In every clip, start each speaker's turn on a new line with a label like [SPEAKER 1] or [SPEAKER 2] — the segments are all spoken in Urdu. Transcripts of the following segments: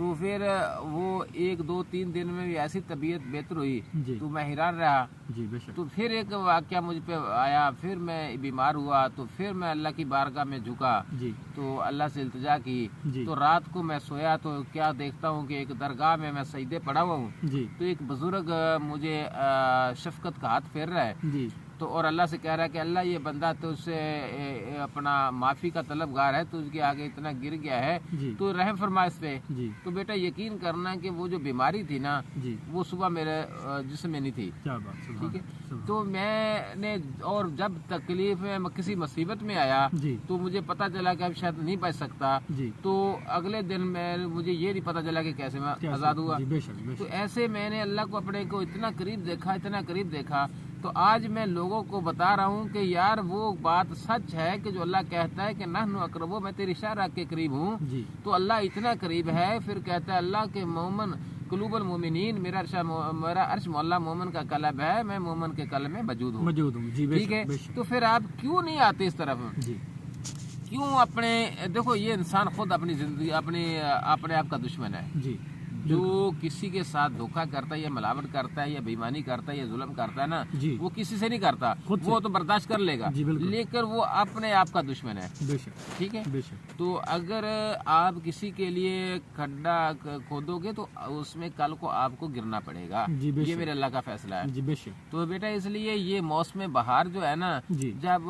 [SPEAKER 1] تو پھر وہ 1-2-3 دن میں بھی ایسی طبیعت بہتر ہوئی
[SPEAKER 2] جی
[SPEAKER 1] تو میں حیران رہا.
[SPEAKER 2] جی بے شک.
[SPEAKER 1] تو پھر ایک واقعہ مجھ پہ آیا, پھر میں بیمار ہوا, تو پھر میں اللہ کی بارگاہ میں جھکا,
[SPEAKER 2] جی
[SPEAKER 1] تو اللہ سے التجا کی.
[SPEAKER 2] جی
[SPEAKER 1] تو رات کو میں سویا تو کیا دیکھتا ہوں کہ ایک درگاہ میں سجدے پڑا ہوا ہوں,
[SPEAKER 2] جی
[SPEAKER 1] تو ایک بزرگ مجھے شفقت کا ہاتھ پھیر رہا ہے,
[SPEAKER 2] جی
[SPEAKER 1] تو اور اللہ سے کہہ رہا ہے کہ اللہ یہ بندہ تو اس سے اپنا معافی کا طلبگار ہے, تو اس کے آگے اتنا گر گیا ہے,
[SPEAKER 2] جی
[SPEAKER 1] تو رحم فرما اس پہ.
[SPEAKER 2] جی
[SPEAKER 1] تو بیٹا یقین کرنا کہ وہ جو بیماری تھی نا
[SPEAKER 2] جی
[SPEAKER 1] وہ صبح میرے جسم میں نہیں تھی.
[SPEAKER 2] کیا بات.
[SPEAKER 1] ٹھیک ہے,
[SPEAKER 2] سبحان.
[SPEAKER 1] تو میں نے اور جب تکلیف میں کسی مصیبت میں آیا
[SPEAKER 2] جی
[SPEAKER 1] تو مجھے پتا چلا کہ اب شاید نہیں بچ سکتا,
[SPEAKER 2] جی
[SPEAKER 1] تو اگلے دن میں مجھے یہ نہیں پتا چلا کہ کیسے میں
[SPEAKER 2] کیا
[SPEAKER 1] آزاد ہوا.
[SPEAKER 2] جی بے شک بے
[SPEAKER 1] تو
[SPEAKER 2] شک.
[SPEAKER 1] ایسے میں نے اللہ کو اپنے کو اتنا قریب دیکھا, اتنا قریب دیکھا, تو آج میں لوگوں کو بتا رہا ہوں کہ یار وہ بات سچ ہے کہ جو اللہ کہتا ہے کہ نحن اقرب, میں تیری شارع کے قریب ہوں.
[SPEAKER 2] جی
[SPEAKER 1] تو اللہ اتنا قریب ہے, پھر کہتا ہے اللہ کے مومن قلوب المومنین, میرا عرش مولا مومن کا قلب ہے, میں مومن کے قلب میں موجود ہوں.
[SPEAKER 2] موجود ہوں. جی بے
[SPEAKER 1] ٹھیک ہے,
[SPEAKER 2] شک بے شک.
[SPEAKER 1] تو پھر آپ کیوں نہیں آتے اس طرف؟
[SPEAKER 2] جی
[SPEAKER 1] کیوں اپنے دیکھو یہ انسان خود اپنی زندگی اپنے آپ کا دشمن ہے.
[SPEAKER 2] جی
[SPEAKER 1] جو کسی کے ساتھ دھوکہ کرتا ہے یا ملاوٹ کرتا ہے یا بےایمانی کرتا ہے یا ظلم کرتا ہے نا,
[SPEAKER 2] جی
[SPEAKER 1] وہ کسی سے نہیں کرتا,
[SPEAKER 2] خود سے.
[SPEAKER 1] وہ تو برداشت کر لے گا,
[SPEAKER 2] جی بالکل.
[SPEAKER 1] لیکن وہ اپنے آپ کا دشمن ہے.
[SPEAKER 2] بے شک
[SPEAKER 1] ٹھیک ہے,
[SPEAKER 2] بے شک.
[SPEAKER 1] تو اگر آپ کسی کے لیے کھڈا کھودو گے تو اس میں کل کو آپ کو گرنا پڑے گا.
[SPEAKER 2] جی بے
[SPEAKER 1] یہ
[SPEAKER 2] شک.
[SPEAKER 1] میرے اللہ کا فیصلہ ہے.
[SPEAKER 2] جی بے شک.
[SPEAKER 1] تو بیٹا اس لیے یہ موسم بہار جو ہے نا,
[SPEAKER 2] جی
[SPEAKER 1] جب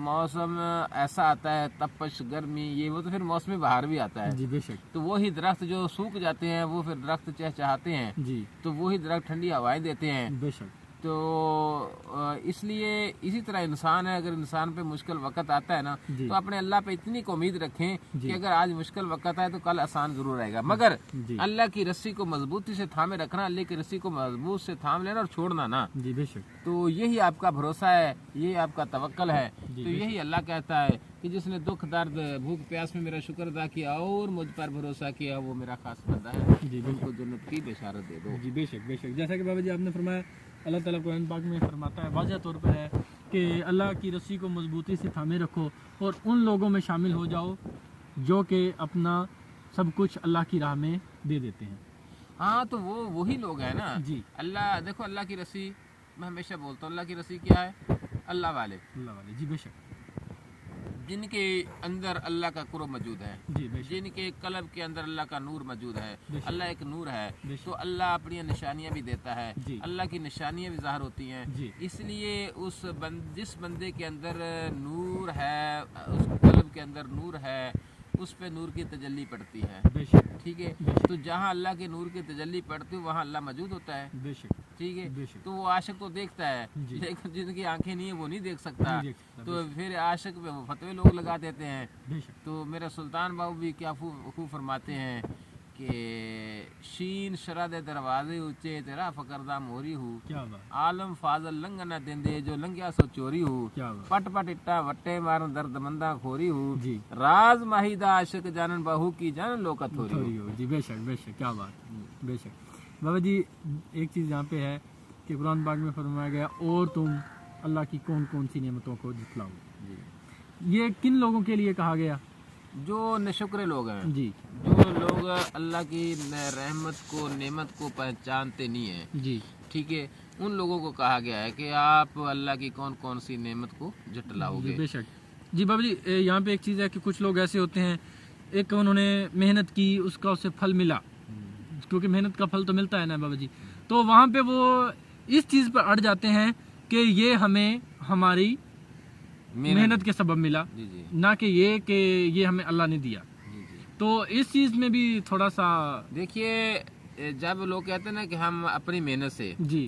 [SPEAKER 1] موسم ایسا آتا ہے تپش گرمی یہ, وہ تو پھر موسم بہار بھی آتا ہے.
[SPEAKER 2] جی بے شک.
[SPEAKER 1] تو وہی درخت جو سوکھ جاتے ہیں وہ پھر درخت چہچہاتے ہیں,
[SPEAKER 2] جی
[SPEAKER 1] تو وہی درخت ٹھنڈی ہوائیں دیتے ہیں.
[SPEAKER 2] بے شک.
[SPEAKER 1] تو اس لیے اسی طرح انسان ہے, اگر انسان پہ مشکل وقت آتا ہے نا
[SPEAKER 2] جی
[SPEAKER 1] تو اپنے اللہ پہ اتنی کو امید رکھیں
[SPEAKER 2] جی.
[SPEAKER 1] کہ اگر آج مشکل وقت آئے تو کل آسان ضرور رہے گا, مگر
[SPEAKER 2] جی
[SPEAKER 1] اللہ کی رسی کو مضبوطی سے تھامے رکھنا, اللہ کی رسی کو مضبوط سے تھام لینا اور چھوڑنا نا.
[SPEAKER 2] جی بے شک.
[SPEAKER 1] تو یہی آپ کا بھروسہ ہے, یہی آپ کا توکل ہے.
[SPEAKER 2] جی
[SPEAKER 1] تو یہی اللہ کہتا ہے کہ جس نے دکھ درد بھوک پیاس میں میرا شکر ادا کیا اور مجھ پر بھروسہ کیا وہ میرا خاص بندہ ہے.
[SPEAKER 2] جی
[SPEAKER 1] ان کو جنت کی بشارت دے دو.
[SPEAKER 2] جی بے شک بے شک. جیسا کہ بابا جی آپ نے فرمایا, اللہ تعالیٰ قرآن پاک میں فرماتا ہے, واضح طور پر ہے کہ اللہ کی رسی کو مضبوطی سے تھامے رکھو اور ان لوگوں میں شامل ہو جاؤ جو کہ اپنا سب کچھ اللہ کی راہ میں دے دیتے ہیں.
[SPEAKER 1] ہاں, تو وہی لوگ ہیں نا.
[SPEAKER 2] جی
[SPEAKER 1] اللہ دیکھو, اللہ کی رسی میں ہمیشہ بولتا ہوں, اللہ کی رسی کیا ہے؟ اللہ والے,
[SPEAKER 2] اللہ والے. جی بے شک.
[SPEAKER 1] جن کے اندر اللہ کا قرب موجود ہے,
[SPEAKER 2] جی بے شک.
[SPEAKER 1] جن کے قلب کے اندر اللہ کا نور موجود ہے.
[SPEAKER 2] بے شک.
[SPEAKER 1] اللہ ایک نور ہے,
[SPEAKER 2] بے شک.
[SPEAKER 1] تو اللہ اپنی نشانیاں بھی دیتا ہے.
[SPEAKER 2] جی.
[SPEAKER 1] اللہ کی نشانیاں بھی ظاہر ہوتی ہیں.
[SPEAKER 2] جی
[SPEAKER 1] اس لیے جس بندے کے اندر نور ہے, اس قلب کے اندر نور ہے, اس پہ نور کی تجلی پڑتی ہے.
[SPEAKER 2] بے شک.
[SPEAKER 1] ٹھیک ہے,
[SPEAKER 2] بے شک.
[SPEAKER 1] تو جہاں اللہ کے نور کی تجلی پڑتی ہے وہاں اللہ موجود ہوتا ہے.
[SPEAKER 2] بے شک.
[SPEAKER 1] ٹھیک ہے,
[SPEAKER 2] بے شک.
[SPEAKER 1] تو وہ عاشق تو دیکھتا ہے,
[SPEAKER 2] جی.
[SPEAKER 1] لیکن جن کی آنکھیں نہیں ہیں وہ نہیں دیکھ سکتا.
[SPEAKER 2] نہیں دیکھ سکتا.
[SPEAKER 1] تو پھر عاشق پہ وہ فتوے لوگ لگا دیتے ہیں.
[SPEAKER 2] بے شک.
[SPEAKER 1] تو میرا سلطان بابو بھی کیا خوب فرماتے ہیں کہ شین شرد دروازے اونچے تیرا فقردہ موری ہو,
[SPEAKER 2] کیا بات.
[SPEAKER 1] عالم فاضل لنگ نہ دیندے جو لنگیا سو چوری ہو,
[SPEAKER 2] کیا بات.
[SPEAKER 1] پٹ پٹ اٹا وٹے مارن درد مندہ کھوری ہو,
[SPEAKER 2] جی
[SPEAKER 1] راز ماہیدہ عاشق جانن بہو کی جان لوکا تھوری ہو.
[SPEAKER 2] تھوڑی ہو. جی بے شک بے شک. کیا بات. بے شک. بابا جی ایک چیز یہاں پہ ہے کہ قرآن پاک میں فرمایا گیا اور تم اللہ کی کون کون سی نعمتوں کو جتلاؤ.
[SPEAKER 1] جی.
[SPEAKER 2] یہ کن لوگوں کے لیے کہا گیا؟
[SPEAKER 1] جو نشکرے لوگ ہیں,
[SPEAKER 2] جی
[SPEAKER 1] جو لوگ اللہ کی رحمت کو نعمت کو پہچانتے نہیں ہیں.
[SPEAKER 2] جی
[SPEAKER 1] ٹھیک ہے, ان لوگوں کو کہا گیا ہے کہ آپ اللہ کی کون کون سی نعمت کو جٹلاؤ
[SPEAKER 2] جی
[SPEAKER 1] گے.
[SPEAKER 2] بے شک. جی بابا جی یہاں پہ ایک چیز ہے کہ کچھ لوگ ایسے ہوتے ہیں, ایک انہوں نے محنت کی, اس کا اسے پھل ملا, کیونکہ محنت کا پھل تو ملتا ہے نا بابا جی, تو وہاں پہ وہ اس چیز پر اڑ جاتے ہیں کہ یہ ہمیں ہماری محنت کے سبب ملا,
[SPEAKER 1] جی جی
[SPEAKER 2] نہ کہ یہ ہمیں اللہ نے دیا.
[SPEAKER 1] جی جی.
[SPEAKER 2] تو اس چیز میں بھی تھوڑا سا
[SPEAKER 1] دیکھیے, جب لوگ کہتے ہیں نا کہ ہم اپنی محنت سے,
[SPEAKER 2] جی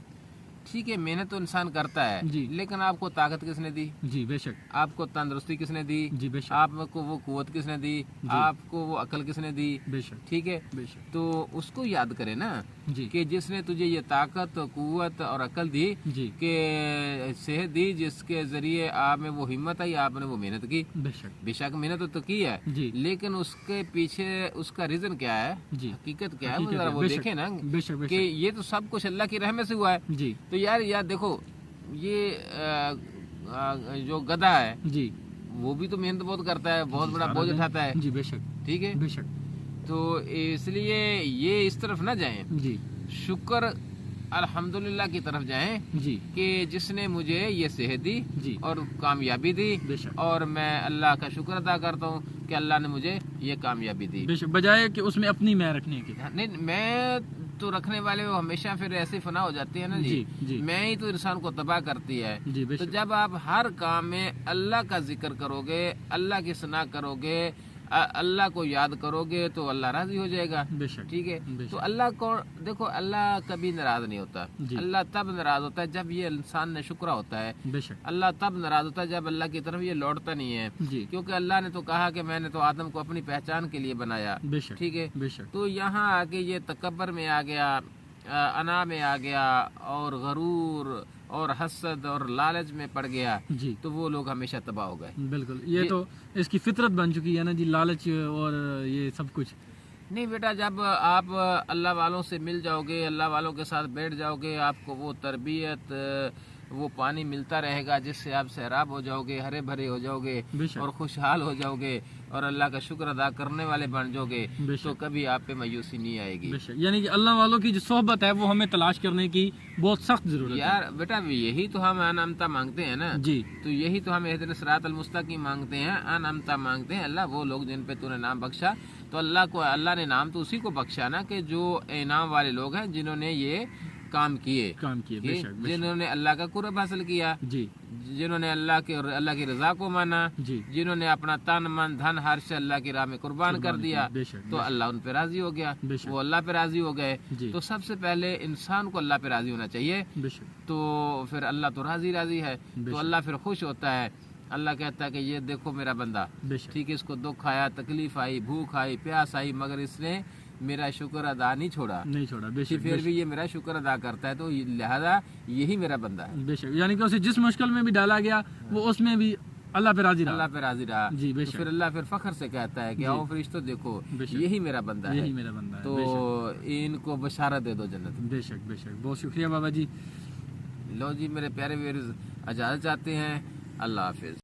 [SPEAKER 1] ٹھیک ہے, محنت تو انسان کرتا ہے,
[SPEAKER 2] جی.
[SPEAKER 1] لیکن آپ کو طاقت کس نے دی؟
[SPEAKER 2] جی بے شک.
[SPEAKER 1] آپ کو تندرستی کس نے دی؟
[SPEAKER 2] جی بے شک.
[SPEAKER 1] آپ کو وہ قوت کس نے دی؟ آپ کو وہ عقل کس نے دی؟
[SPEAKER 2] بے شک.
[SPEAKER 1] ٹھیک ہے,
[SPEAKER 2] بے شک.
[SPEAKER 1] تو اس کو یاد کرے نا
[SPEAKER 2] جی
[SPEAKER 1] کہ جس نے تجھے یہ طاقت قوت اور عقل دی,
[SPEAKER 2] جی
[SPEAKER 1] کہ صحت دی, جس کے ذریعے آپ میں وہ ہمت آئی, آپ نے وہ محنت کی.
[SPEAKER 2] بے شک.
[SPEAKER 1] بے شک محنت تو کی ہے,
[SPEAKER 2] جی
[SPEAKER 1] لیکن اس کے پیچھے اس کا ریزن کیا ہے,
[SPEAKER 2] جی
[SPEAKER 1] حقیقت کیا ہے,
[SPEAKER 2] حقیقت
[SPEAKER 1] ذرا
[SPEAKER 2] ہے.
[SPEAKER 1] وہ
[SPEAKER 2] بے شک.
[SPEAKER 1] دیکھیں نا
[SPEAKER 2] بے شک. بے
[SPEAKER 1] کہ
[SPEAKER 2] شک.
[SPEAKER 1] یہ تو سب کچھ اللہ کی رحمت سے ہوا ہے.
[SPEAKER 2] جی
[SPEAKER 1] تو یار دیکھو, یہ جو گدھا ہے
[SPEAKER 2] جی
[SPEAKER 1] وہ بھی تو محنت بہت کرتا ہے, بہت بڑا بوجھ اٹھاتا ہے.
[SPEAKER 2] جی بے شک.
[SPEAKER 1] ٹھیک ہے,
[SPEAKER 2] بے شک.
[SPEAKER 1] تو اس لیے یہ اس طرف نہ جائیں،
[SPEAKER 2] جی
[SPEAKER 1] شکر الحمدللہ کی طرف جائیں
[SPEAKER 2] جی
[SPEAKER 1] کہ جس نے مجھے یہ صحت دی
[SPEAKER 2] جی
[SPEAKER 1] اور کامیابی دی،
[SPEAKER 2] بے شک
[SPEAKER 1] اور میں اللہ کا شکر ادا کرتا ہوں کہ اللہ نے مجھے یہ کامیابی دی.
[SPEAKER 2] بے شک، بجائے کہ اس میں اپنی میں رکھنے کی.
[SPEAKER 1] نہیں، میں تو رکھنے والے وہ ہمیشہ پھر ایسے فنا ہو جاتی ہے نا جی.
[SPEAKER 2] جی
[SPEAKER 1] میں ہی تو انسان کو تباہ کرتی ہے.
[SPEAKER 2] جی بے
[SPEAKER 1] تو
[SPEAKER 2] شک
[SPEAKER 1] جب آپ ہر کام میں اللہ کا ذکر کرو گے، اللہ کی ثنا کرو گے، اللہ کو یاد کرو گے تو اللہ راضی ہو جائے گا.
[SPEAKER 2] بے شک
[SPEAKER 1] ٹھیک ہے.
[SPEAKER 2] بے
[SPEAKER 1] تو
[SPEAKER 2] شک
[SPEAKER 1] اللہ کو دیکھو، اللہ کبھی ناراض نہیں ہوتا.
[SPEAKER 2] جی
[SPEAKER 1] اللہ تب ناراض ہوتا ہے جب یہ انسان نے شکرہ ہوتا ہے.
[SPEAKER 2] بے شک
[SPEAKER 1] اللہ تب ناراض ہوتا ہے جب اللہ کی طرف یہ لوٹتا نہیں ہے.
[SPEAKER 2] جی
[SPEAKER 1] کیونکہ اللہ نے تو کہا کہ میں نے تو آدم کو اپنی پہچان کے لیے بنایا.
[SPEAKER 2] بے شک
[SPEAKER 1] ٹھیک ہے.
[SPEAKER 2] بے شک
[SPEAKER 1] تو یہاں آ کے یہ تکبر میں آ گیا، انا میں آ گیا، اور غرور اور حسد اور لالچ میں پڑ گیا،
[SPEAKER 2] جی
[SPEAKER 1] تو وہ لوگ ہمیشہ تباہ ہو گئے.
[SPEAKER 2] بالکل، یہ تو اس کی فطرت بن چکی ہے نا جی، لالچ اور یہ سب کچھ.
[SPEAKER 1] نہیں بیٹا، جب آپ اللہ والوں سے مل جاؤ گے، اللہ والوں کے ساتھ بیٹھ جاؤ گے، آپ کو وہ تربیت، وہ پانی ملتا رہے گا جس سے آپ سیراب ہو جاؤ گے، ہرے بھرے ہو جاؤ گے
[SPEAKER 2] بے شک
[SPEAKER 1] اور خوشحال ہو جاؤ گے اور اللہ کا شکر ادا کرنے والے بن جاؤ گے،
[SPEAKER 2] بے
[SPEAKER 1] تو
[SPEAKER 2] شک
[SPEAKER 1] کبھی آپ پہ مایوسی نہیں آئے گی.
[SPEAKER 2] بے شک، یعنی کہ اللہ والوں کی جو صحبت ہے وہ ہمیں تلاش کرنے کی بہت سخت ضرورت ہے.
[SPEAKER 1] یار بیٹا، یہی تو ہم انعامتا مانگتے ہیں نا.
[SPEAKER 2] جی
[SPEAKER 1] تو یہی تو ہم اہدنا الصراط المستقیم مانگتے ہیں، انعامتا مانگتے ہیں. اللہ وہ لوگ جن پہ تو نے نام بخشا، تو اللہ نے نام تو اسی کو بخشا نا کہ جو انعام والے لوگ ہیں، جنہوں نے یہ کام کیے،
[SPEAKER 2] کام کیے. بے شک بے
[SPEAKER 1] جنہوں نے اللہ کا قرب حاصل کیا،
[SPEAKER 2] شک. جی
[SPEAKER 1] جنہوں نے اللہ کی رضا کو مانا،
[SPEAKER 2] جی
[SPEAKER 1] جنہوں نے اپنا تن من دھن ہر سے اللہ کی راہ میں قربان کر دیا،
[SPEAKER 2] بے شک
[SPEAKER 1] تو اللہ ان پہ راضی ہو گیا،
[SPEAKER 2] بے شک
[SPEAKER 1] وہ اللہ پہ راضی ہو گئے.
[SPEAKER 2] جی
[SPEAKER 1] تو سب سے پہلے انسان کو اللہ پہ راضی ہونا چاہیے،
[SPEAKER 2] بے شک
[SPEAKER 1] تو پھر اللہ تو راضی ہے،
[SPEAKER 2] بے
[SPEAKER 1] تو
[SPEAKER 2] شک
[SPEAKER 1] اللہ پھر خوش ہوتا ہے. اللہ کہتا ہے کہ یہ دیکھو میرا بندہ،
[SPEAKER 2] بے شک
[SPEAKER 1] ٹھیک ہے، اس کو دکھ آیا، تکلیف آئی، بھوک آئی، پیاس آئی، مگر اس نے میرا شکر ادا نہیں چھوڑا،
[SPEAKER 2] نہیں چھوڑا. بے شک
[SPEAKER 1] پھر بھی یہ میرا شکر ادا کرتا ہے، تو لہذا یہی میرا بندہ ہے.
[SPEAKER 2] بے شک، یعنی کہ اسے جس مشکل میں بھی ڈالا گیا وہ اس میں بھی اللہ پہ راضی رہا.
[SPEAKER 1] اللہ پہ راضی رہا.
[SPEAKER 2] جی بے
[SPEAKER 1] تو
[SPEAKER 2] شک
[SPEAKER 1] پھر اللہ پھر فخر سے کہتا ہے کہ
[SPEAKER 2] جی.
[SPEAKER 1] آؤ فرشتوں دیکھو،
[SPEAKER 2] بے شک.
[SPEAKER 1] یہی میرا بندہ ہے،
[SPEAKER 2] یہی میرا بندہ ہے.
[SPEAKER 1] تو
[SPEAKER 2] بے شک
[SPEAKER 1] ان کو بشارت دے دو جنت.
[SPEAKER 2] بے شک بے شک. بہت شکریہ بابا جی.
[SPEAKER 1] لو جی میرے پیارے ویئرز، اجازت چاہتے ہیں. اللہ حافظ.